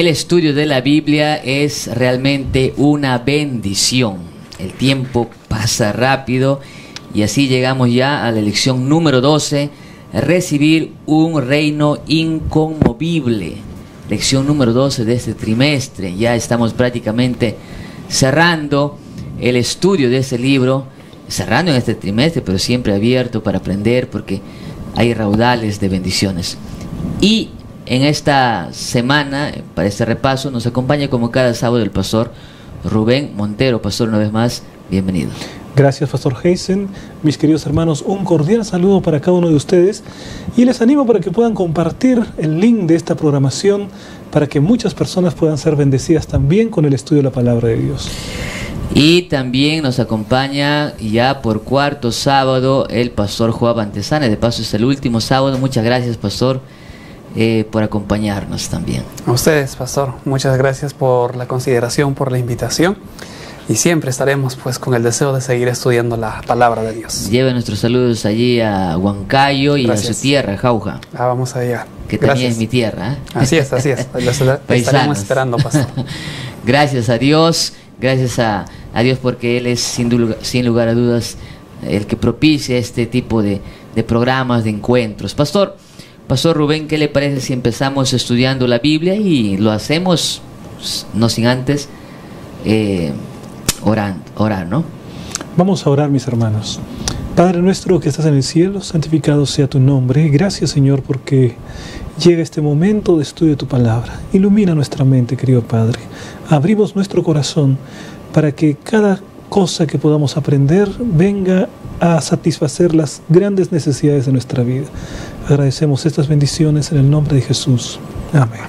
El estudio de la Biblia es realmente una bendición. El tiempo pasa rápido y así llegamos ya a la lección número 12, recibir un reino inconmovible. Lección número 12 de este trimestre. Ya estamos prácticamente cerrando el estudio de este libro, cerrando en este trimestre, pero siempre abierto para aprender porque hay raudales de bendiciones. Y en esta semana, para este repaso, nos acompaña como cada sábado el pastor Rubén Montero. Pastor, una vez más, bienvenido. Gracias, Pastor Heisen. Mis queridos hermanos, un cordial saludo para cada uno de ustedes y les animo para que puedan compartir el link de esta programación para que muchas personas puedan ser bendecidas también con el estudio de la Palabra de Dios. Y también nos acompaña ya por cuarto sábado el pastor Joab Antesana. De paso es el último sábado. Muchas gracias, pastor, por acompañarnos también. A ustedes, pastor, muchas gracias por la consideración, por la invitación. Y siempre estaremos pues con el deseo de seguir estudiando la palabra de Dios. Lleve nuestros saludos allí a Huancayo y gracias. A su tierra, Jauja. Vamos a llegar. Que también es mi tierra. Así es, así es. Estaremos esperando, pastor. Gracias a Dios, gracias a Dios porque Él es sin lugar a dudas el que propicia este tipo de programas, de encuentros. Pastor Rubén, ¿qué le parece si empezamos estudiando la Biblia y lo hacemos no sin antes orar, ¿no? Vamos a orar, mis hermanos. Padre nuestro que estás en el cielo, santificado sea tu nombre. Gracias, Señor, porque llega este momento de estudio de tu palabra. Ilumina nuestra mente, querido Padre. Abrimos nuestro corazón para que cada cosa que podamos aprender venga a satisfacer las grandes necesidades de nuestra vida. Agradecemos estas bendiciones en el nombre de Jesús. Amén.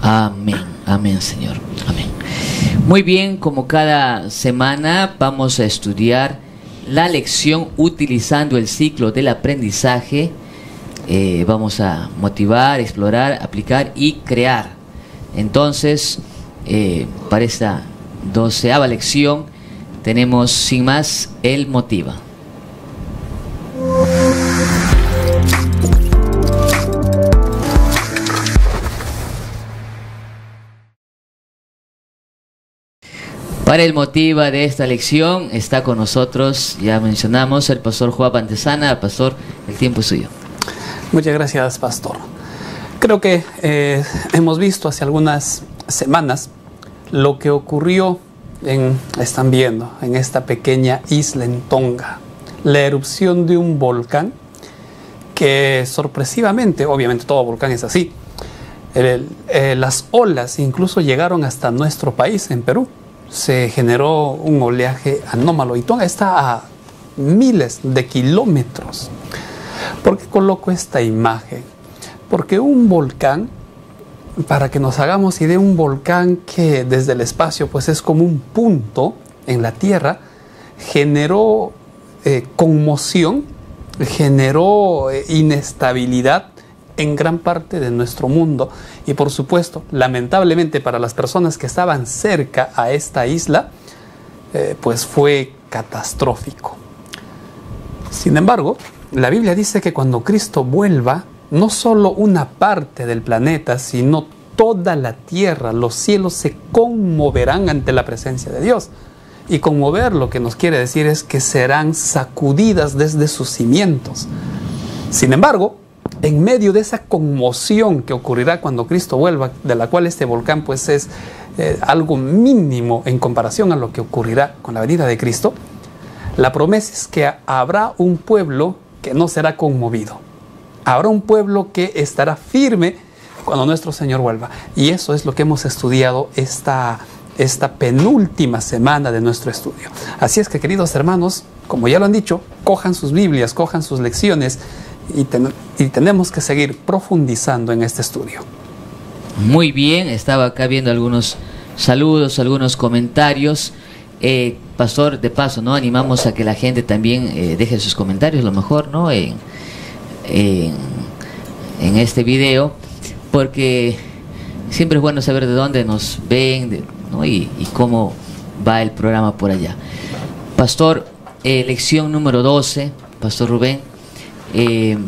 Amén, amén, Señor. Amén. Muy bien, como cada semana vamos a estudiar la lección utilizando el ciclo del aprendizaje. Vamos a motivar, explorar, aplicar y crear. Entonces, para esta 12ª lección tenemos sin más el motiva. Para el motiva de esta lección está con nosotros, ya mencionamos, el pastor Joab Antesana. Pastor, el tiempo es suyo. Muchas gracias, pastor. Creo que hemos visto hace algunas semanas lo que ocurrió están viendo, en esta pequeña isla en Tonga. La erupción de un volcán que sorpresivamente, obviamente todo volcán es así, las olas incluso llegaron hasta nuestro país, en Perú. Se generó un oleaje anómalo y Tonga está a miles de kilómetros. ¿Por qué coloco esta imagen? Porque un volcán, para que nos hagamos idea, un volcán que desde el espacio pues es como un punto en la Tierra, generó conmoción, generó inestabilidad en gran parte de nuestro mundo y por supuesto, lamentablemente para las personas que estaban cerca a esta isla, pues fue catastrófico. Sin embargo, la Biblia dice que cuando Cristo vuelva, no solo una parte del planeta, sino toda la tierra, los cielos se conmoverán ante la presencia de Dios. Y conmover lo que nos quiere decir es que serán sacudidas desde sus cimientos. Sin embargo, en medio de esa conmoción que ocurrirá cuando Cristo vuelva, de la cual este volcán pues es algo mínimo en comparación a lo que ocurrirá con la venida de Cristo, la promesa es que habrá un pueblo que no será conmovido. Habrá un pueblo que estará firme cuando nuestro Señor vuelva. Y eso es lo que hemos estudiado esta penúltima semana de nuestro estudio. Así es que, queridos hermanos, como ya lo han dicho, cojan sus Biblias, cojan sus lecciones y tenemos que seguir profundizando en este estudio. Muy bien, estaba acá viendo algunos saludos, algunos comentarios. Pastor, de paso, ¿no? Animamos a que la gente también deje sus comentarios, lo mejor, ¿no? En este video, porque siempre es bueno saber de dónde nos ven, ¿no? y cómo va el programa por allá. Pastor, lección número 12, Pastor Rubén.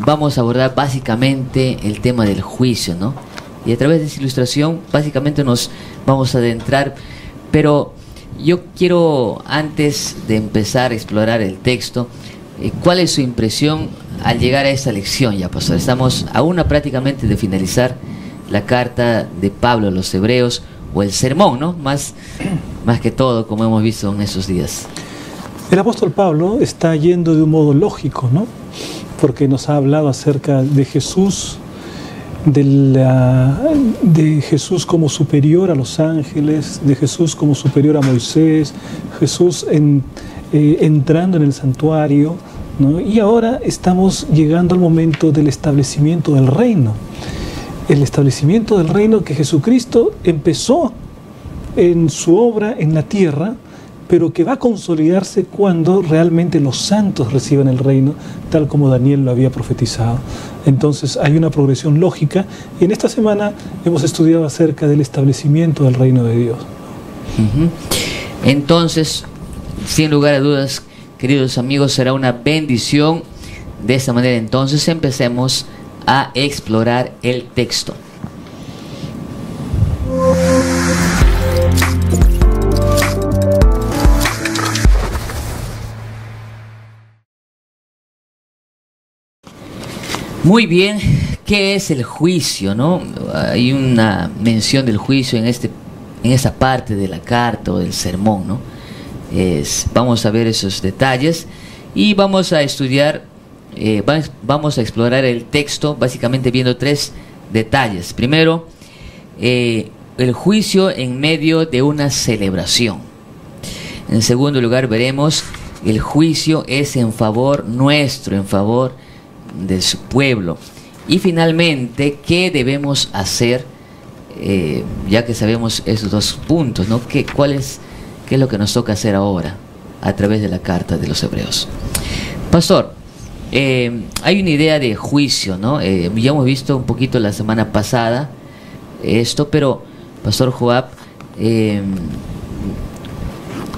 Vamos a abordar básicamente el tema del juicio, ¿no? y a través de esa ilustración básicamente nos vamos a adentrar. Pero yo quiero, antes de empezar a explorar el texto, ¿cuál es su impresión al llegar a esta lección ya, pastor? Estamos a una prácticamente de finalizar la carta de Pablo a los Hebreos, o el sermón, ¿no? Más que todo, como hemos visto en esos días. El apóstol Pablo está yendo de un modo lógico, ¿no? Porque nos ha hablado acerca de Jesús, de Jesús como superior a los ángeles, de Jesús como superior a Moisés, Jesús entrando en el santuario, ¿no? Y ahora estamos llegando al momento del establecimiento del reino. El establecimiento del reino que Jesucristo empezó en su obra en la tierra, pero que va a consolidarse cuando realmente los santos reciban el reino, tal como Daniel lo había profetizado. Entonces hay una progresión lógica, y en esta semana hemos estudiado acerca del establecimiento del reino de Dios. Entonces, sin lugar a dudas, queridos amigos, será una bendición. De esta manera, entonces, empecemos a explorar el texto. Muy bien, ¿qué es el juicio, no? Hay una mención del juicio en esta parte de la carta o del sermón, ¿no? Vamos a ver esos detalles y vamos a estudiar, vamos a explorar el texto básicamente viendo tres detalles. Primero, el juicio en medio de una celebración. En segundo lugar, veremos el juicio es en favor nuestro, en favor de su pueblo. Y finalmente, ¿qué debemos hacer? Ya que sabemos esos dos puntos, ¿no? ¿Qué es lo que nos toca hacer ahora a través de la carta de los Hebreos? Pastor, hay una idea de juicio, ¿no? Ya hemos visto un poquito la semana pasada esto, pero Pastor Joab,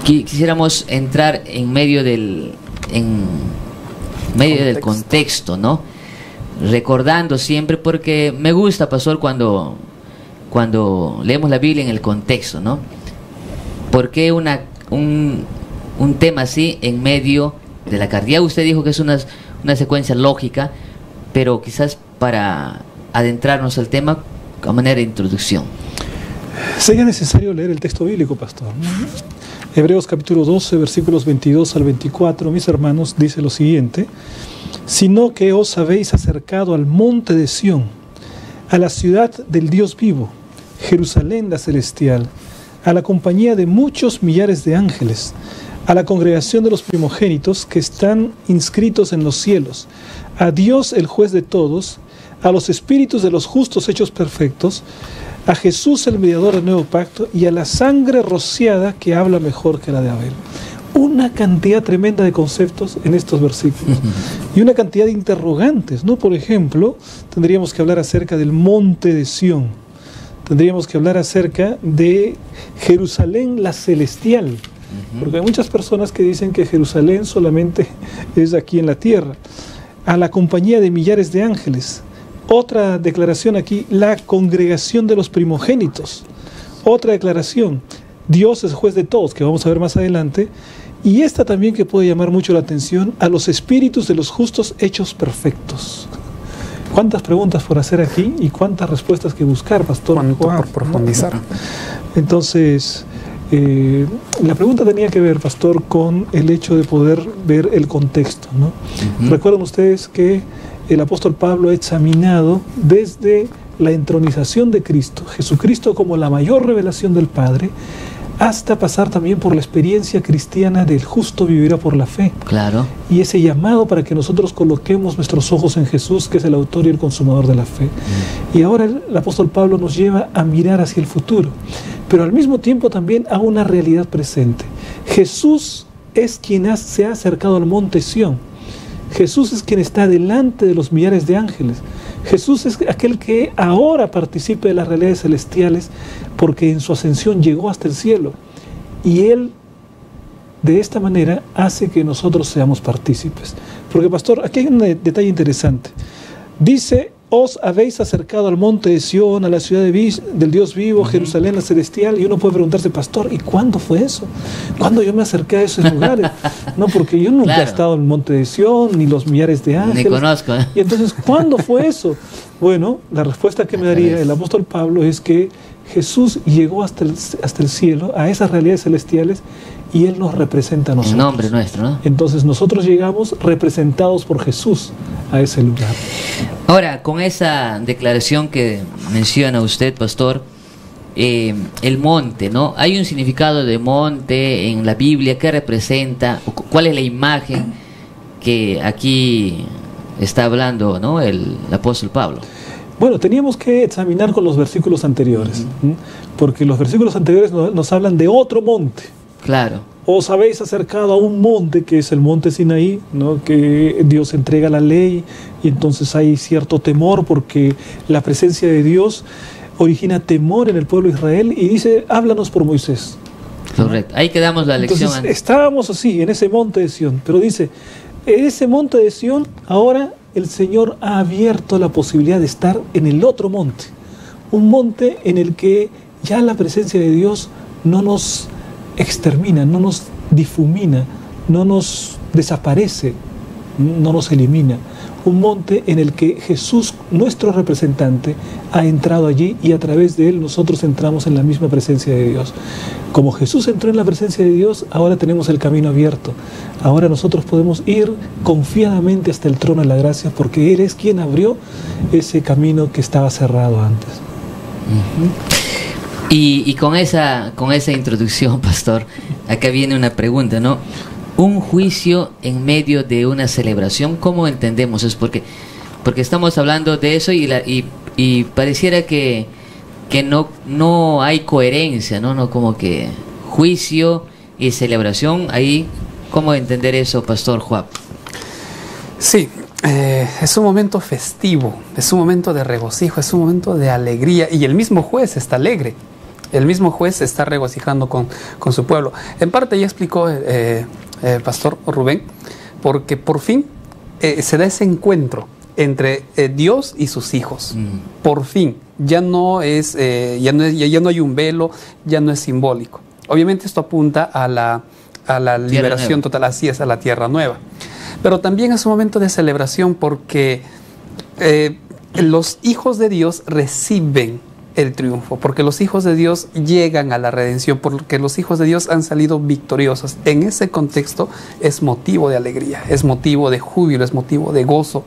quisiéramos entrar en medio del contexto, ¿no? Recordando siempre, porque me gusta, pastor, cuando leemos la Biblia en el contexto, ¿no? ¿Por qué un tema así en medio de la carta? Ya usted dijo que es una secuencia lógica, pero quizás para adentrarnos al tema a manera de introducción. Sería necesario leer el texto bíblico, pastor, ¿no? Hebreos capítulo 12, versículos 22 al 24, mis hermanos, dice lo siguiente: sino que os habéis acercado al monte de Sión, a la ciudad del Dios vivo, Jerusalén la celestial, a la compañía de muchos millares de ángeles, a la congregación de los primogénitos que están inscritos en los cielos, a Dios el juez de todos, a los espíritus de los justos hechos perfectos, a Jesús el mediador del nuevo pacto y a la sangre rociada que habla mejor que la de Abel. Una cantidad tremenda de conceptos en estos versículos y una cantidad de interrogantes, ¿no? Por ejemplo, tendríamos que hablar acerca del monte de Sión, tendríamos que hablar acerca de Jerusalén la celestial, porque hay muchas personas que dicen que Jerusalén solamente es aquí en la tierra, a la compañía de millares de ángeles. Otra declaración aquí, la congregación de los primogénitos. Otra declaración, Dios es juez de todos, que vamos a ver más adelante. Y esta también que puede llamar mucho la atención, a los espíritus de los justos hechos perfectos. ¿Cuántas preguntas por hacer aquí y cuántas respuestas que buscar, pastor? ¿Cuánto por profundizar? Entonces, la pregunta tenía que ver, pastor, con el hecho de poder ver el contexto, ¿no? Recuerdan ustedes que el apóstol Pablo ha examinado desde la entronización de Cristo, Jesucristo como la mayor revelación del Padre, hasta pasar también por la experiencia cristiana del justo vivirá por la fe. Claro. Y ese llamado para que nosotros coloquemos nuestros ojos en Jesús, que es el autor y el consumador de la fe. Y ahora el apóstol Pablo nos lleva a mirar hacia el futuro, pero al mismo tiempo también a una realidad presente. Jesús es quien se ha acercado al monte Sión. Jesús es quien está delante de los millares de ángeles. Jesús es aquel que ahora participa de las realidades celestiales porque en su ascensión llegó hasta el cielo. Y Él, de esta manera, hace que nosotros seamos partícipes. Porque, pastor, aquí hay un detalle interesante. Dice, os habéis acercado al monte de Sión, a la ciudad del Dios vivo, Jerusalén la celestial. Y uno puede preguntarse, pastor, ¿y cuándo fue eso? ¿Cuándo yo me acerqué a esos lugares? No, porque yo nunca he estado en el monte de Sión, ni los millares de ángeles. Ni conozco. Y entonces, ¿cuándo fue eso? Bueno, la respuesta que me daría el apóstol Pablo es que Jesús llegó hasta el cielo, a esas realidades celestiales, y Él nos representa a nosotros. En nombre nuestro, ¿no? Entonces nosotros llegamos representados por Jesús a ese lugar. Ahora, con esa declaración que menciona usted, pastor, el monte, ¿no? Hay un significado de monte en la Biblia. ¿Qué representa? ¿Cuál es la imagen que aquí está hablando, ¿no?, el apóstol Pablo? Bueno, teníamos que examinar con los versículos anteriores, porque los versículos anteriores nos hablan de otro monte. Claro. Os habéis acercado a un monte que es el monte Sinaí, ¿no?, que Dios entrega la ley, y entonces hay cierto temor porque la presencia de Dios origina temor en el pueblo de Israel, y dice, háblanos por Moisés. Correcto. Ahí quedamos la lección. Entonces, estábamos así, en ese monte de Sión, pero dice, en ese monte de Sión, ahora el Señor ha abierto la posibilidad de estar en el otro monte, un monte en el que ya la presencia de Dios no nos extermina, no nos difumina, no nos desaparece, no nos elimina. Un monte en el que Jesús, nuestro representante, ha entrado allí, y a través de Él nosotros entramos en la misma presencia de Dios. Como Jesús entró en la presencia de Dios, ahora tenemos el camino abierto. Ahora nosotros podemos ir confiadamente hasta el trono de la gracia, porque Él es quien abrió ese camino que estaba cerrado antes. Y con esa introducción, pastor, acá viene una pregunta, ¿no? Un juicio en medio de una celebración, ¿cómo entendemos eso? Porque estamos hablando de eso y pareciera que no hay coherencia, ¿no? No, como que juicio y celebración, ahí, ¿cómo entender eso, pastor Juan? Sí, es un momento festivo, es un momento de regocijo, es un momento de alegría, y el mismo juez está alegre. El mismo juez se está regocijando con su pueblo. En parte ya explicó Pastor Rubén, porque por fin se da ese encuentro entre Dios y sus hijos. Por fin, ya no hay un velo, ya no es simbólico. Obviamente esto apunta a la liberación total, así es, a la tierra nueva. Pero también es un momento de celebración porque los hijos de Dios reciben el triunfo, porque los hijos de Dios llegan a la redención, porque los hijos de Dios han salido victoriosos. En ese contexto es motivo de alegría, es motivo de júbilo, es motivo de gozo,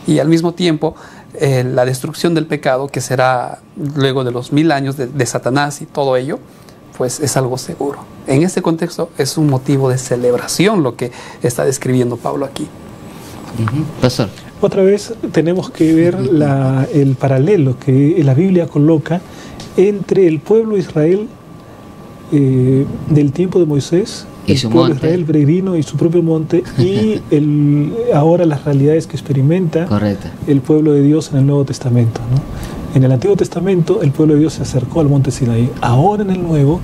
y al mismo tiempo la destrucción del pecado, que será luego de los 1000 años de Satanás y todo ello, pues es algo seguro. En ese contexto es un motivo de celebración lo que está describiendo Pablo aquí. Pastor. Otra vez tenemos que ver el paralelo que la Biblia coloca entre el pueblo de Israel del tiempo de Moisés, y el pueblo de Israel peregrino y su propio monte, y ahora las realidades que experimenta el pueblo de Dios en el Nuevo Testamento, ¿no? En el Antiguo Testamento el pueblo de Dios se acercó al monte Sinaí. Ahora en el Nuevo,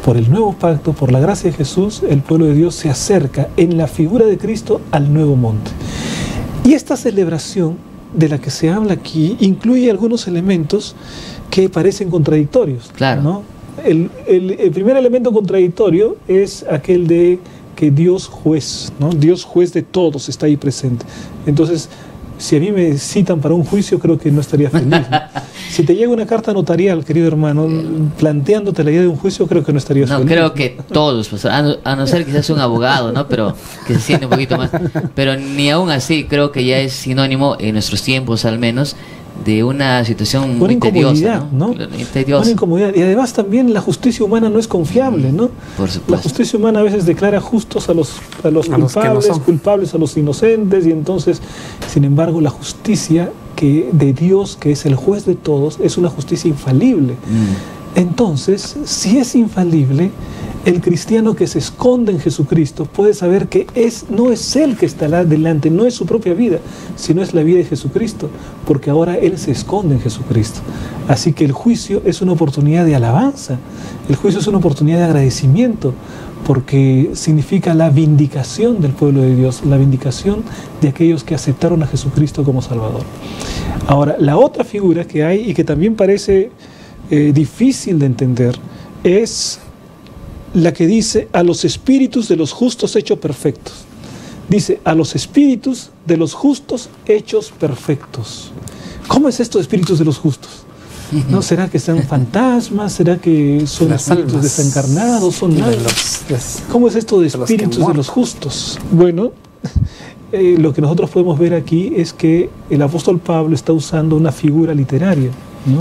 por el nuevo pacto, por la gracia de Jesús, el pueblo de Dios se acerca en la figura de Cristo al nuevo monte. Y esta celebración de la que se habla aquí incluye algunos elementos que parecen contradictorios, ¿no? El primer elemento contradictorio es aquel de que Dios juez, ¿no? Dios juez de todos está ahí presente. Entonces, si a mí me citan para un juicio, creo que no estaría feliz, ¿no? Si te llega una carta notarial, querido hermano, planteándote la idea de un juicio, creo que no estarías feliz. No, creo que todos, pues, a no ser que seas un abogado, ¿no? Pero que se siente un poquito más. Pero ni aún así creo que ya es sinónimo, en nuestros tiempos al menos, de una situación muy tediosa, ¿no? Una incomodidad. Y además también la justicia humana no es confiable, ¿no? Por supuesto. La justicia humana a veces declara justos a los culpables, culpables a los inocentes, y entonces, sin embargo, la justicia de Dios, que es el juez de todos, es una justicia infalible. Entonces, si es infalible, el cristiano que se esconde en Jesucristo puede saber que no es él que está delante, no es su propia vida, sino es la vida de Jesucristo, porque ahora él se esconde en Jesucristo. Así que el juicio es una oportunidad de alabanza, el juicio es una oportunidad de agradecimiento, porque significa la vindicación del pueblo de Dios, la vindicación de aquellos que aceptaron a Jesucristo como Salvador. Ahora, la otra figura que hay y que también parece difícil de entender es la que dice a los espíritus de los justos hechos perfectos. Dice a los espíritus de los justos hechos perfectos. ¿Cómo es esto de espíritus de los justos? ¿No? ¿Será que son fantasmas? ¿Será que son espíritus desencarnados? ¿Son ¿Cómo es esto de espíritus de los justos? Bueno, lo que nosotros podemos ver aquí es que el apóstol Pablo está usando una figura literaria, ¿no?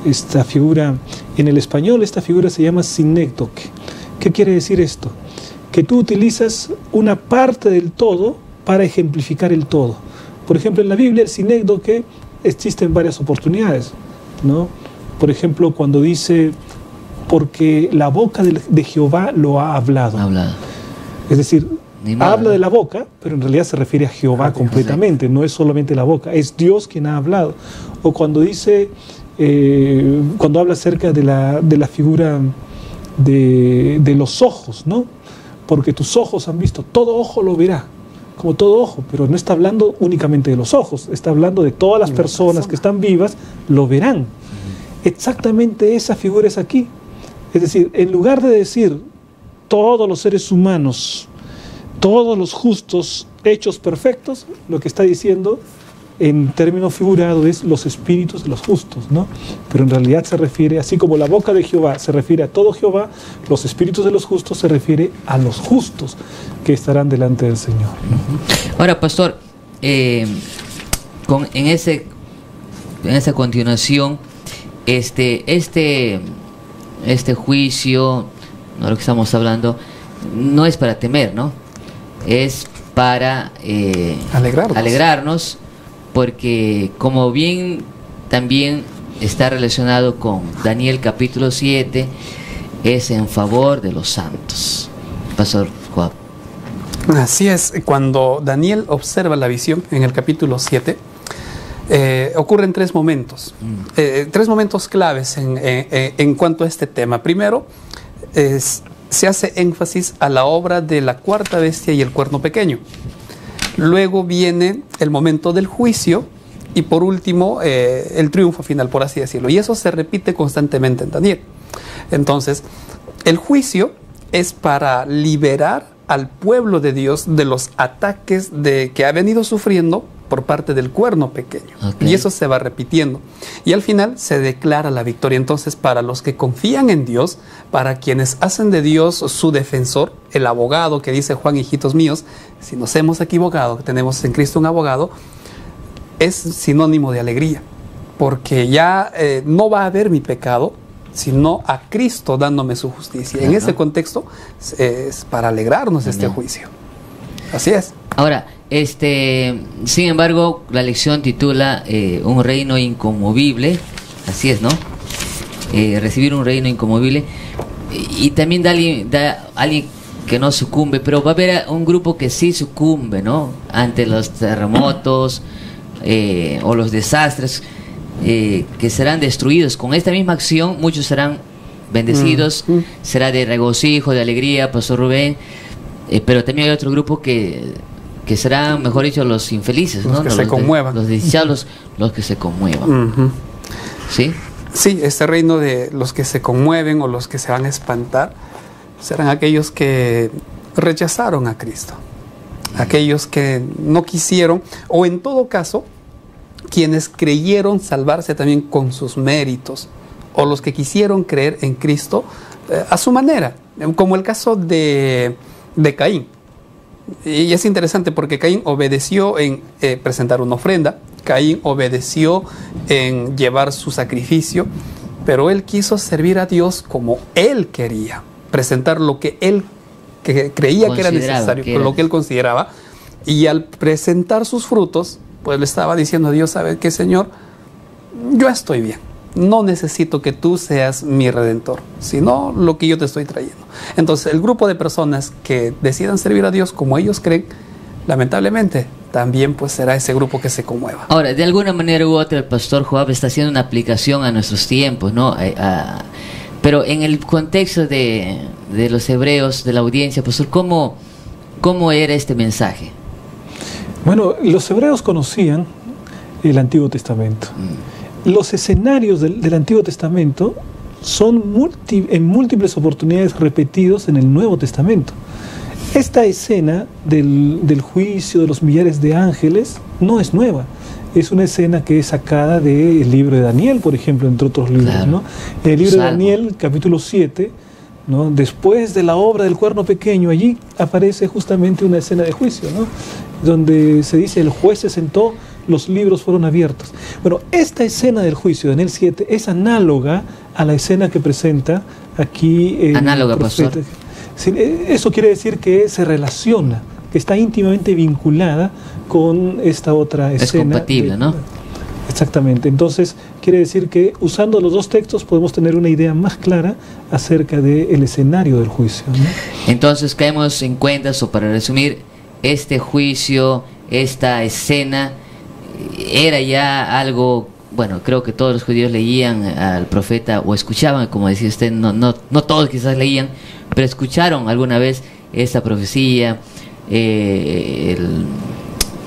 Esta figura, en el español, esta figura se llama sinécdoque. ¿Qué quiere decir esto? Que tú utilizas una parte del todo para ejemplificar el todo. Por ejemplo, en la Biblia el sinécdoque existe en varias oportunidades, ¿no? Por ejemplo, cuando dice, porque la boca de Jehová lo ha hablado. Es decir, habla de la boca, pero en realidad se refiere a Jehová completamente, no es solamente la boca, es Dios quien ha hablado. O cuando dice, cuando habla acerca de la figura de los ojos, ¿no? Porque tus ojos han visto, todo ojo lo verá, como todo ojo, pero no está hablando únicamente de los ojos, está hablando de todas las personas que están vivas, lo verán. Exactamente esa figura es aquí. Es decir, en lugar de decir todos los seres humanos, todos los justos hechos perfectos, lo que está diciendo en términos figurados es los espíritus de los justos, ¿no? Pero en realidad se refiere, así como la boca de Jehová se refiere a todo Jehová, los espíritus de los justos se refiere a los justos que estarán delante del Señor, ¿no? Ahora, pastor, en esa continuación, este juicio, ¿no? Lo que estamos hablando, no es para temer, ¿no? Es para alegrarnos, porque como bien también está relacionado con Daniel capítulo 7, es en favor de los santos. Pastor Joab. Así es, cuando Daniel observa la visión en el capítulo 7, ocurren tres momentos claves en cuanto a este tema. Primero, se hace énfasis a la obra de la cuarta bestia y el cuerno pequeño. Luego viene el momento del juicio y por último el triunfo final, por así decirlo. Y eso se repite constantemente en Daniel. Entonces, el juicio es para liberar al pueblo de Dios de los ataques que ha venido sufriendo por parte del cuerno pequeño. Y eso se va repitiendo. Y al final se declara la victoria. Entonces, para los que confían en Dios, para quienes hacen de Dios su defensor, el abogado que dice Juan, hijitos míos, si nos hemos equivocado, tenemos en Cristo un abogado, es sinónimo de alegría. Porque ya no va a haber mi pecado, sino a Cristo dándome su justicia. En ese contexto es para alegrarnos de este juicio. Así es. Ahora, sin embargo, la lección titula un reino inconmovible. Así es, ¿no? Recibir un reino inconmovible. Y también da alguien que no sucumbe, pero va a haber un grupo que sí sucumbe, ¿no? Ante los terremotos o los desastres que serán destruidos. Con esta misma acción, muchos serán bendecidos, será de regocijo, de alegría, Pastor Rubén. Pero también hay otro grupo que serán, mejor dicho, los infelices, los ¿no? que se conmuevan. Los desdichados, los que se conmuevan. ¿Sí? Sí, este reino de los que se conmueven o los que se van a espantar serán aquellos que rechazaron a Cristo, aquellos que no quisieron, o en todo caso, quienes creyeron salvarse también con sus méritos, o los que quisieron creer en Cristo a su manera, como el caso de Caín. Y es interesante porque Caín obedeció en presentar una ofrenda, Caín obedeció en llevar su sacrificio, pero él quiso servir a Dios como él quería, presentar lo que él creía que era necesario, lo que él consideraba, y al presentar sus frutos, pues le estaba diciendo a Dios, ¿sabes qué, Señor? Yo estoy bien. No necesito que tú seas mi redentor, sino lo que yo te estoy trayendo. Entonces, el grupo de personas que decidan servir a Dios como ellos creen, lamentablemente, también pues será ese grupo que se conmueva. Ahora, de alguna manera u otra, el Pastor Joab está haciendo una aplicación a nuestros tiempos, ¿no? Pero en el contexto de los hebreos, de la audiencia, pastor, ¿cómo era este mensaje? Bueno, los hebreos conocían el Antiguo Testamento. Los escenarios del Antiguo Testamento son en múltiples oportunidades repetidos en el Nuevo Testamento. Esta escena del juicio de los millares de ángeles no es nueva. Es una escena que es sacada del libro de Daniel, por ejemplo, entre otros libros. Claro. ¿No? En el libro de Daniel, capítulo 7, ¿no? Después de la obra del cuerno pequeño, allí aparece justamente una escena de juicio, ¿no? Donde se dice, el juez se sentó, los libros fueron abiertos. Bueno, esta escena del juicio de Daniel 7 es análoga a la escena que presenta aquí el análoga, profeta. pastor. Sí, eso quiere decir que se relaciona, que está íntimamente vinculada con esta otra escena. Es compatible, ¿no? Exactamente. Entonces, quiere decir que usando los dos textos podemos tener una idea más clara acerca del escenario del juicio, ¿no? Entonces, caemos en cuenta, o para resumir, este juicio, esta escena, era ya algo, bueno, creo que todos los judíos leían al profeta o escuchaban, como decía usted, no todos quizás leían, pero escucharon alguna vez esta profecía,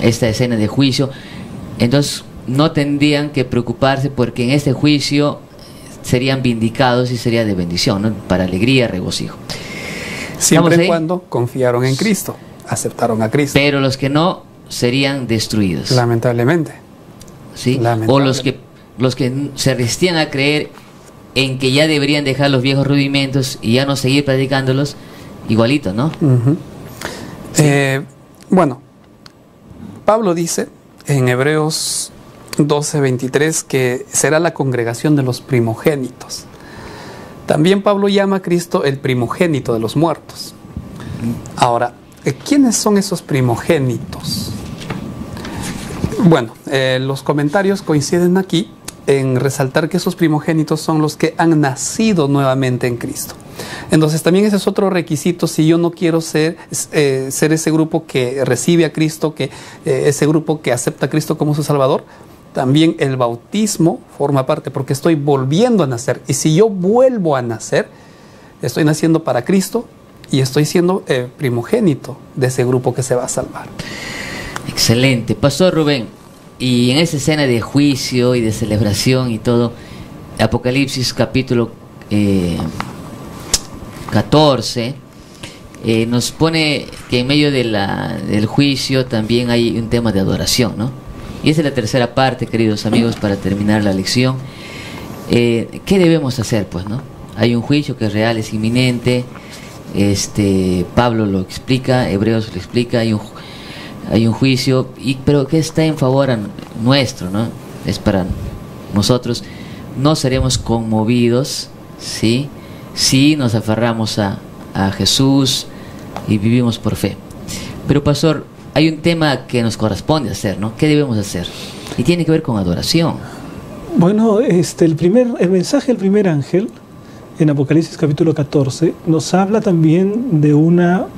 esta escena de juicio. Entonces no tendrían que preocuparse porque en este juicio serían vindicados y sería de bendición, ¿no? Para alegría, regocijo. Siempre y cuando confiaron en Cristo, aceptaron a Cristo. Pero los que no serían destruidos. Lamentablemente. ¿Sí? Lamentablemente. O los que se resistían a creer en que ya deberían dejar los viejos rudimentos y ya no seguir practicándolos, igualito, ¿no? Sí. Bueno, Pablo dice en Hebreos 12:23 que será la congregación de los primogénitos. También Pablo llama a Cristo el primogénito de los muertos. Ahora, ¿quiénes son esos primogénitos? Bueno, los comentarios coinciden aquí en resaltar que esos primogénitos son los que han nacido nuevamente en Cristo. Entonces también ese es otro requisito si yo no quiero ser ese grupo que recibe a Cristo, ese grupo que acepta a Cristo como su Salvador. También el bautismo forma parte porque estoy volviendo a nacer. Y si yo vuelvo a nacer, estoy naciendo para Cristo y estoy siendo primogénito de ese grupo que se va a salvar. Excelente. Pastor Rubén, y en esa escena de juicio y de celebración y todo, Apocalipsis capítulo 14 nos pone que en medio del juicio también hay un tema de adoración, ¿no? Y esa es la tercera parte, queridos amigos, para terminar la lección. ¿Qué debemos hacer, pues, no? Hay un juicio que es real, es inminente. Pablo lo explica, Hebreos lo explica, hay un juicio, pero que está en favor nuestro, ¿no? Es para nosotros. No seremos conmovidos, ¿sí? Si nos aferramos a Jesús y vivimos por fe. Pero, pastor, hay un tema que nos corresponde hacer, ¿no? ¿Qué debemos hacer? Y tiene que ver con adoración. Bueno, el mensaje del primer ángel en Apocalipsis capítulo 14 nos habla también de un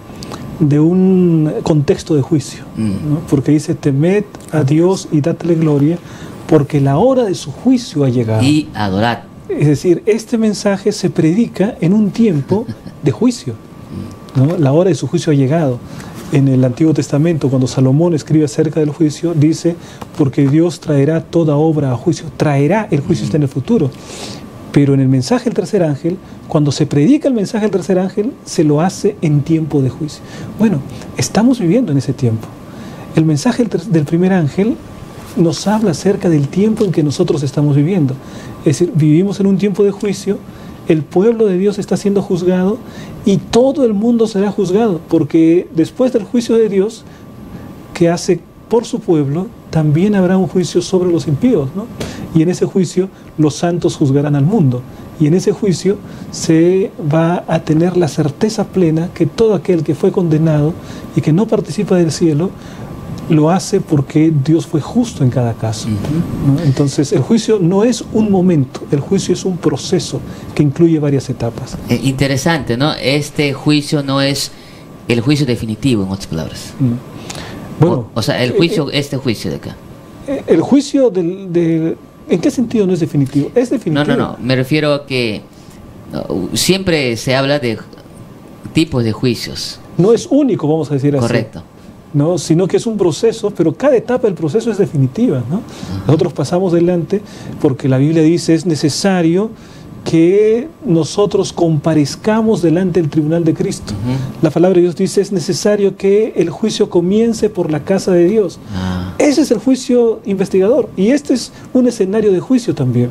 contexto de juicio, ¿no? Porque dice, temed a Dios y dadle gloria, porque la hora de su juicio ha llegado. Y adorad. Es decir, este mensaje se predica en un tiempo de juicio, ¿no? La hora de su juicio ha llegado. En el Antiguo Testamento, cuando Salomón escribe acerca del juicio, dice, porque Dios traerá toda obra a juicio. Traerá, el juicio está en el futuro. Pero en el mensaje del tercer ángel, cuando se predica el mensaje del tercer ángel, se lo hace en tiempo de juicio. Bueno, estamos viviendo en ese tiempo. El mensaje del primer ángel nos habla acerca del tiempo en que nosotros estamos viviendo. Es decir, vivimos en un tiempo de juicio, el pueblo de Dios está siendo juzgado y todo el mundo será juzgado, porque después del juicio de Dios que hace por su pueblo, también habrá un juicio sobre los impíos, ¿no? Y en ese juicio los santos juzgarán al mundo. Y en ese juicio se va a tener la certeza plena que todo aquel que fue condenado y que no participa del cielo, lo hace porque Dios fue justo en cada caso, ¿no? Entonces el juicio no es un momento, el juicio es un proceso que incluye varias etapas. Interesante, ¿no? Este juicio no es el juicio definitivo, en otras palabras. Bueno, o sea, el juicio, este juicio de acá. El juicio ¿en qué sentido no es definitivo? Es definitivo. No, me refiero a que siempre se habla de tipos de juicios. No es único, vamos a decir así. Correcto. ¿No? Sino que es un proceso, pero cada etapa del proceso es definitiva, ¿no? Nosotros pasamos delante porque la Biblia dice es necesario que nosotros comparezcamos delante del tribunal de Cristo. La palabra de Dios dice es necesario que el juicio comience por la casa de Dios. Ese es el juicio investigador y este es un escenario de juicio también.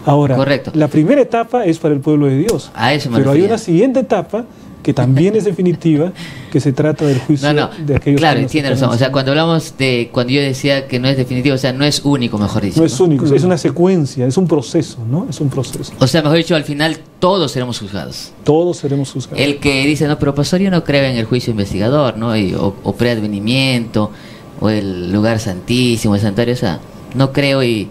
Ahora, correcto, la primera etapa es para el pueblo de Dios, a eso me pero refería. hay una siguiente etapa que también es definitiva, que se trata del juicio de aquellos claro, que tiene razón. O sea, cuando hablamos de, cuando yo decía que no es definitivo, o sea, no es único, mejor dicho. No es único, es una secuencia, es un proceso, ¿no? Es un proceso. O sea, mejor dicho, al final todos seremos juzgados. Todos seremos juzgados. El que dice, no, pero pastor, yo no creo en el juicio investigador, ¿no? O preadvenimiento, o el lugar santísimo, el santuario, o sea, no creo y...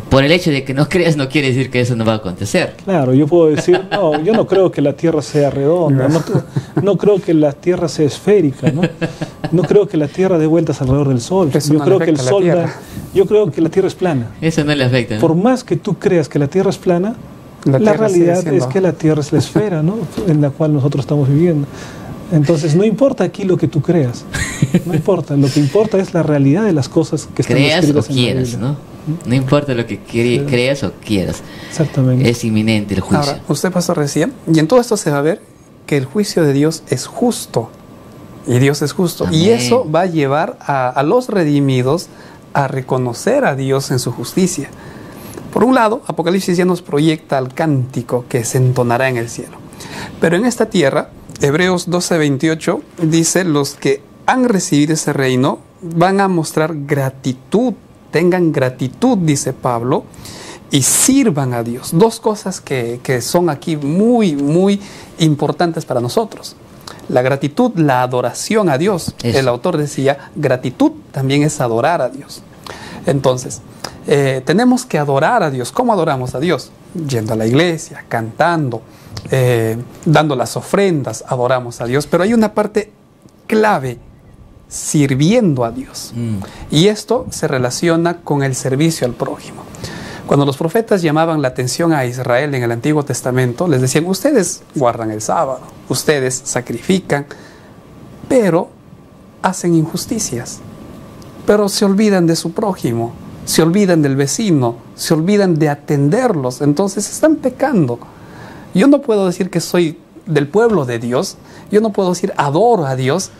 Por el hecho de que no creas no quiere decir que eso no va a acontecer. Claro, yo puedo decir, no, yo no creo que la Tierra sea redonda, no creo que la Tierra sea esférica, no creo que la Tierra dé vueltas alrededor del Sol. Eso Yo no creo le que el afecta a la Sol Tierra. yo creo que la Tierra es plana. Eso no le afecta, ¿no? Por más que tú creas que la Tierra es plana, la Tierra sigue realidad siendo- es que la Tierra es la esfera, ¿no? En la cual nosotros estamos viviendo. Entonces, no importa aquí lo que tú creas, no importa, lo que importa es la realidad de las cosas que están Creas o escritas en la quieras, Biblia. ¿no? No importa lo que creas o quieras. Exactamente. Es inminente el juicio. Ahora, usted, pastor, decía, y en todo esto se va a ver que el juicio de Dios es justo. Y Dios es justo. Amén. Y eso va a llevar a los redimidos a reconocer a Dios en su justicia. Por un lado, Apocalipsis ya nos proyecta al cántico que se entonará en el cielo. Pero en esta tierra, Hebreos 12:28 dice, los que han recibido ese reino van a mostrar gratitud, tengan gratitud, dice Pablo, y sirvan a Dios. Dos cosas que son aquí muy, muy importantes para nosotros. La gratitud, la adoración a Dios. Eso. El autor decía, gratitud también es adorar a Dios. Entonces, tenemos que adorar a Dios. ¿Cómo adoramos a Dios? Yendo a la iglesia, cantando, dando las ofrendas, adoramos a Dios. Pero hay una parte clave, sirviendo a Dios. Y esto se relaciona con el servicio al prójimo. Cuando los profetas llamaban la atención a Israel en el Antiguo Testamento, les decían, ustedes guardan el sábado, ustedes sacrifican, pero hacen injusticias, pero se olvidan de su prójimo, se olvidan del vecino, se olvidan de atenderlos, entonces están pecando. Yo no puedo decir que soy del pueblo de Dios, yo no puedo decir adoro a Dios,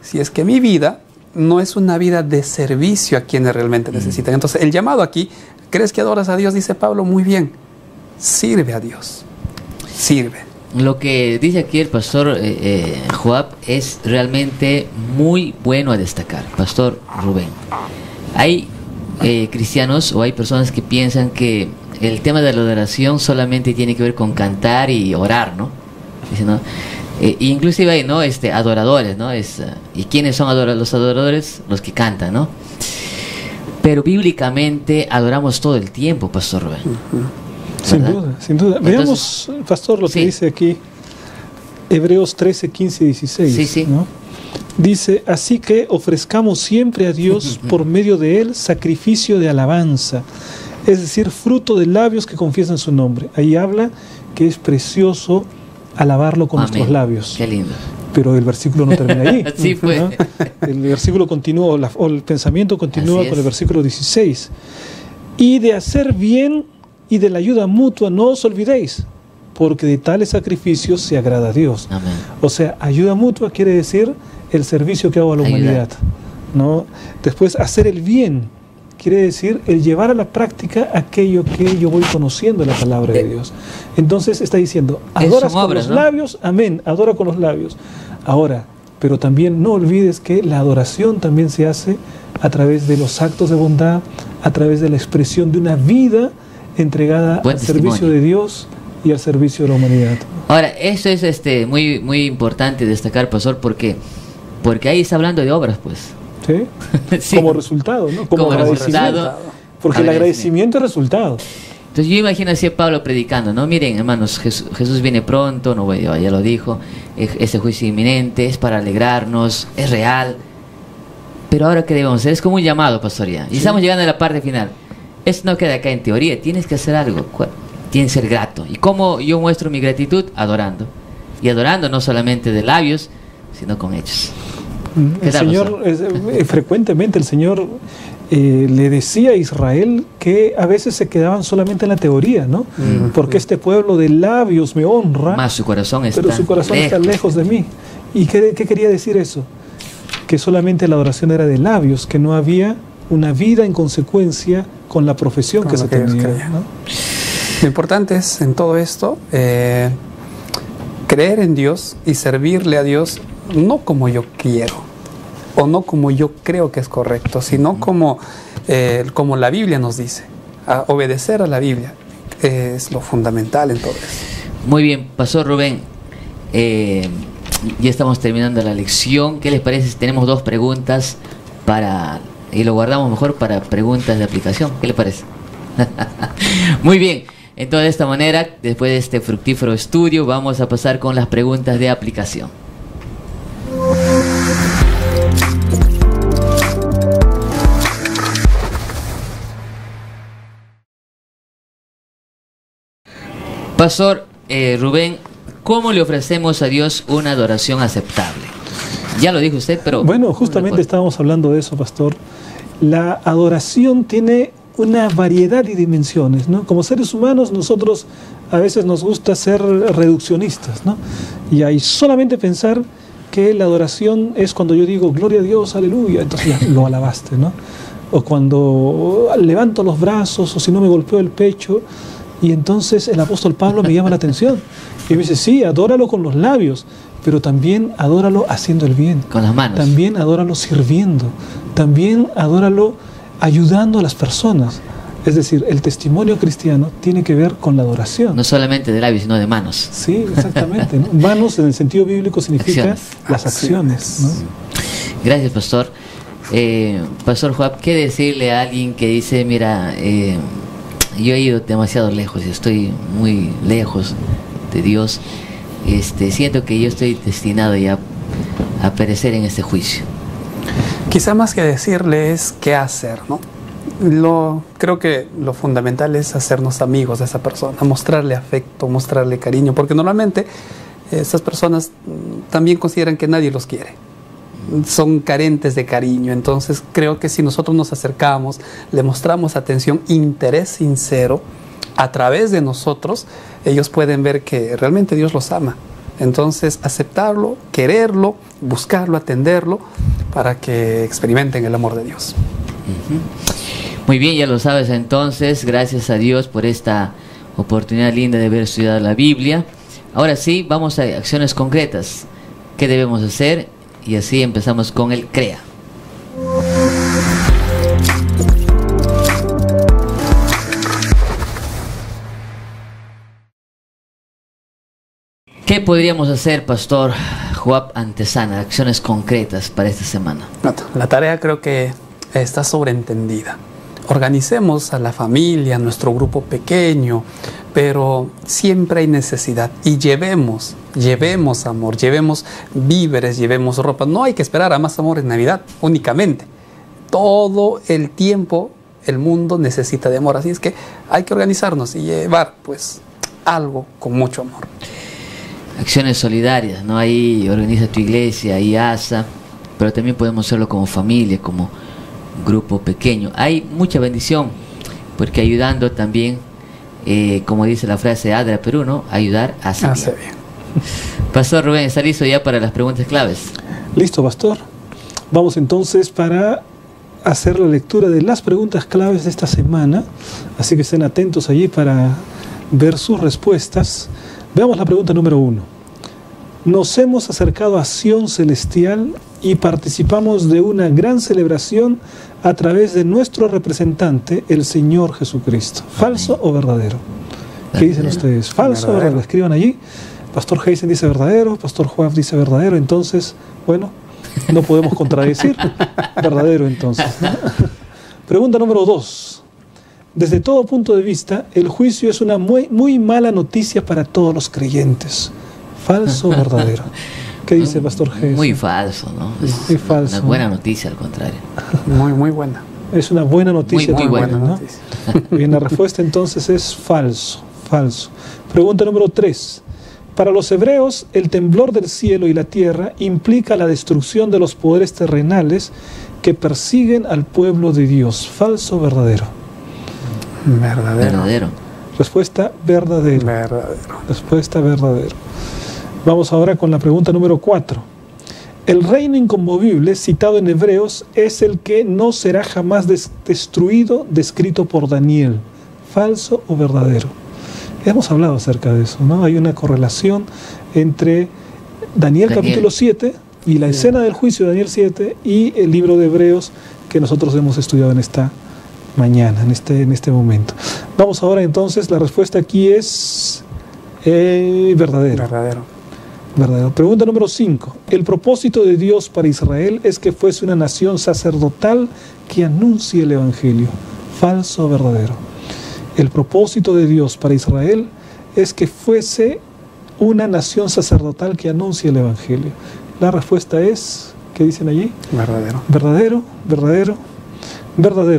si es que mi vida no es una vida de servicio a quienes realmente necesitan. Entonces el llamado aquí, ¿crees que adoras a Dios? Dice Pablo, muy bien, sirve a Dios, sirve. Lo que dice aquí el pastor Joab es realmente muy bueno a destacar, pastor Rubén. Hay cristianos o hay personas que piensan que el tema de la adoración solamente tiene que ver con cantar y orar, ¿no? Dice, ¿no? Inclusive hay, ¿no? Adoradores, ¿no? ¿Y quiénes son los adoradores? Los que cantan, ¿no? Pero bíblicamente adoramos todo el tiempo, pastor Rubén. Sin ¿verdad? duda, sin duda. Entonces, Veamos, pastor, lo que sí. dice aquí, Hebreos 13, 15 y 16. Sí, sí. ¿no? Dice, así que ofrezcamos siempre a Dios por medio de Él sacrificio de alabanza, es decir, fruto de labios que confiesan su nombre. Ahí habla que es precioso alabarlo con Amén. nuestros labios. Qué lindo. Pero el versículo no termina ahí. Sí, pues. ¿no? El versículo continúa, o el pensamiento continúa Así con el es. versículo 16. Y de hacer bien y de la ayuda mutua no os olvidéis, porque de tales sacrificios se agrada a Dios. Amén. O sea, ayuda mutua quiere decir el servicio que hago a la Ayuda. humanidad, ¿no? Después, hacer el bien quiere decir el llevar a la práctica aquello que yo voy conociendo de la palabra de Dios. Entonces está diciendo, adoras son con obras, los ¿no? labios, amén, adora con los labios. Ahora, pero también no olvides que la adoración también se hace a través de los actos de bondad, a través de la expresión de una vida entregada Buen al servicio testimonio. de Dios y al servicio de la humanidad. Ahora, eso es muy muy importante destacar, pastor, porque ahí está hablando de obras, pues. ¿Sí? Sí. Como resultado, ¿no? Como, Como agradecimiento. resultado. Porque el agradecimiento es resultado. Entonces yo imagino así a Pablo predicando, ¿no? Miren, hermanos, Jesús viene pronto, no voy, ya lo dijo, ese juicio inminente es para alegrarnos, es real. Pero ahora, ¿qué debemos hacer? Es como un llamado, pastor, ya. Y estamos llegando a la parte final. Esto no queda acá en teoría, tienes que hacer algo. tiene que ser grato. ¿Y cómo yo muestro mi gratitud? Adorando. Y adorando no solamente de labios, sino con hechos. El Señor, frecuentemente el Señor le decía a Israel que a veces se quedaban solamente en la teoría, ¿no? Porque este pueblo de labios me honra, más su corazón está pero su corazón está lejos de mí. ¿Y qué quería decir eso? Que solamente la adoración era de labios, que no había una vida en consecuencia con la profesión que se tenía, ¿no? Lo importante es en todo esto creer en Dios y servirle a Dios no como yo quiero o no como yo creo que es correcto, sino como la Biblia nos dice. Obedecer a la Biblia es lo fundamental en todo esto. Muy bien, Pastor Rubén, ya estamos terminando la lección. ¿Qué les parece si tenemos 2 preguntas y lo guardamos mejor para preguntas de aplicación? ¿Qué les parece? Muy bien, entonces de esta manera, después de este fructífero estudio, vamos a pasar con las preguntas de aplicación. Pastor Rubén, ¿cómo le ofrecemos a Dios una adoración aceptable? Ya lo dijo usted, pero... Bueno, justamente estábamos hablando de eso, Pastor. La adoración tiene una variedad de dimensiones, ¿no? Como seres humanos, nosotros a veces nos gusta ser reduccionistas, ¿no? Y ahí solamente pensar que la adoración es cuando yo digo, gloria a Dios, aleluya, entonces ya lo alabaste, ¿no? O cuando levanto los brazos, o si no me golpeo el pecho, y entonces el apóstol Pablo me llama la atención. Y me dice, sí, adóralo con los labios, pero también adóralo haciendo el bien. Con las manos. También adóralo sirviendo. También adóralo ayudando a las personas. Es decir, el testimonio cristiano tiene que ver con la adoración. No solamente de labios, sino de manos. Sí, exactamente, ¿no? Manos en el sentido bíblico significa las acciones, ¿no? Gracias, Pastor. Pastor Joab, ¿qué decirle a alguien que dice, mira, yo he ido demasiado lejos, estoy muy lejos de Dios, siento que yo estoy destinado ya a perecer en este juicio? Quizá más que decirle es qué hacer, ¿no? Creo que lo fundamental es hacernos amigos de esa persona, mostrarle afecto, mostrarle cariño, porque normalmente estas personas también consideran que nadie los quiere, son carentes de cariño. Entonces creo que si nosotros nos acercamos, le mostramos atención, interés sincero, a través de nosotros, ellos pueden ver que realmente Dios los ama. Entonces aceptarlo, quererlo, buscarlo, atenderlo, para que experimenten el amor de Dios. Muy bien, ya lo sabes entonces. Gracias a Dios por esta oportunidad linda de haber estudiado la Biblia. Ahora sí, vamos a acciones concretas. ¿Qué debemos hacer? Y así empezamos con el CREA. ¿Qué podríamos hacer, Pastor Joab Antesana? Acciones concretas para esta semana. La tarea creo que está sobreentendida. Organicemos a la familia, a nuestro grupo pequeño, pero siempre hay necesidad. Y llevemos amor, llevemos víveres, llevemos ropa. No hay que esperar a más amor en Navidad únicamente. Todo el tiempo el mundo necesita de amor. Así es que hay que organizarnos y llevar pues algo con mucho amor. Acciones solidarias, ¿no? Ahí organiza tu iglesia, ahí ASA, pero también podemos hacerlo como familia, como grupo pequeño. Hay mucha bendición, porque ayudando también, como dice la frase ADRA Perú, ¿no? Ayudar hace bien. Pastor Rubén, ¿está listo ya para las preguntas claves? Listo, Pastor. Vamos entonces para hacer la lectura de las preguntas claves de esta semana, así que estén atentos allí para ver sus respuestas. Veamos la pregunta número 1. Nos hemos acercado a Sion Celestial y participamos de una gran celebración a través de nuestro representante, el Señor Jesucristo. ¿Falso o verdadero? ¿Qué dicen ustedes? ¿Falso o verdadero? Escriban allí. Pastor Heisen dice verdadero, Pastor Joab dice verdadero. Entonces, bueno, no podemos contradecir. Verdadero entonces, ¿no? Pregunta número 2. Desde todo punto de vista, el juicio es una muy mala noticia para todos los creyentes. ¿Falso o verdadero? ¿Qué dice Pastor Heisen? Muy falso, ¿no? Muy falso. Una buena noticia, al contrario. Muy buena. Es una buena noticia. Muy buena noticia. Bien, la respuesta entonces es falso. Falso. Pregunta número 3. Para los hebreos, el temblor del cielo y la tierra implica la destrucción de los poderes terrenales que persiguen al pueblo de Dios. ¿Falso o verdadero? Verdadero. Respuesta verdadero. Verdadero. Respuesta verdadero. Vamos ahora con la pregunta número 4. El reino inconmovible citado en Hebreos es el que no será jamás destruido, descrito por Daniel. ¿Falso o verdadero? Hemos hablado acerca de eso, ¿no? Hay una correlación entre Daniel capítulo 7 y la escena del juicio de Daniel 7 y el libro de Hebreos que nosotros hemos estudiado en esta mañana, en este momento. Vamos ahora entonces, la respuesta aquí es verdadero. Verdadero. Pregunta número 5. El propósito de Dios para Israel es que fuese una nación sacerdotal que anuncie el Evangelio. ¿Falso o verdadero? El propósito de Dios para Israel es que fuese una nación sacerdotal que anuncie el Evangelio. La respuesta es, ¿qué dicen allí? Verdadero,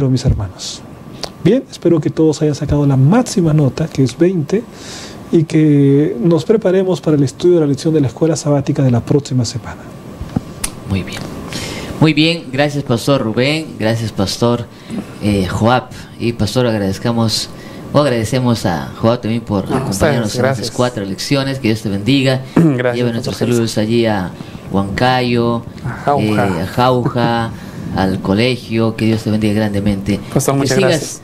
mis hermanos. Bien, espero que todos hayan sacado la máxima nota, que es 20, y que nos preparemos para el estudio de la lección de la escuela sabática de la próxima semana. Muy bien. Muy bien, gracias Pastor Rubén, gracias Pastor Joab. Y Pastor, agradecemos a Joab también por acompañarnos en estas 4 lecciones. Que Dios te bendiga. Lleve nuestros saludos allí a Huancayo, a Jauja, al colegio. Que Dios te bendiga grandemente. Pastor, que muchas sigas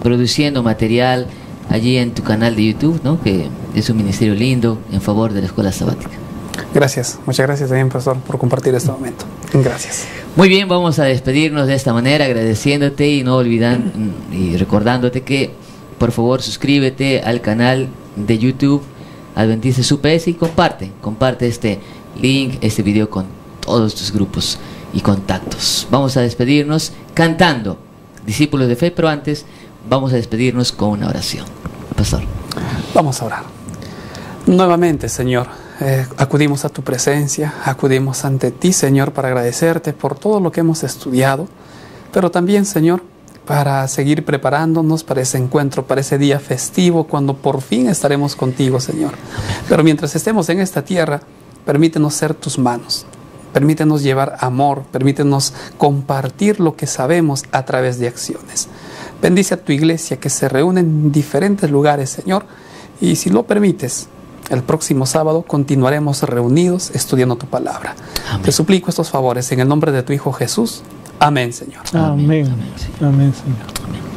produciendo material allí en tu canal de YouTube, ¿no? Que es un ministerio lindo en favor de la escuela sabática. Gracias, muchas gracias también, Pastor, por compartir este momento. Gracias. Muy bien, vamos a despedirnos de esta manera, agradeciéndote y no olvidando y recordándote que por favor suscríbete al canal de YouTube Adventista UPS y comparte este link, este video con todos tus grupos y contactos. Vamos a despedirnos cantando Discípulos de Fe, pero antes vamos a despedirnos con una oración. Pastor. Vamos a orar. Nuevamente, Señor, acudimos a tu presencia, acudimos ante ti, Señor, para agradecerte por todo lo que hemos estudiado, pero también, Señor, para seguir preparándonos para ese encuentro, para ese día festivo, cuando por fin estaremos contigo, Señor. Pero mientras estemos en esta tierra, permítenos ser tus manos, permítenos llevar amor, permítenos compartir lo que sabemos a través de acciones. Bendice a tu iglesia que se reúne en diferentes lugares, Señor, y si lo permites, el próximo sábado continuaremos reunidos estudiando tu palabra. Amén. Te suplico estos favores en el nombre de tu Hijo Jesús. Amén, Señor. Amén. Amén, Amén, Señor. Amén.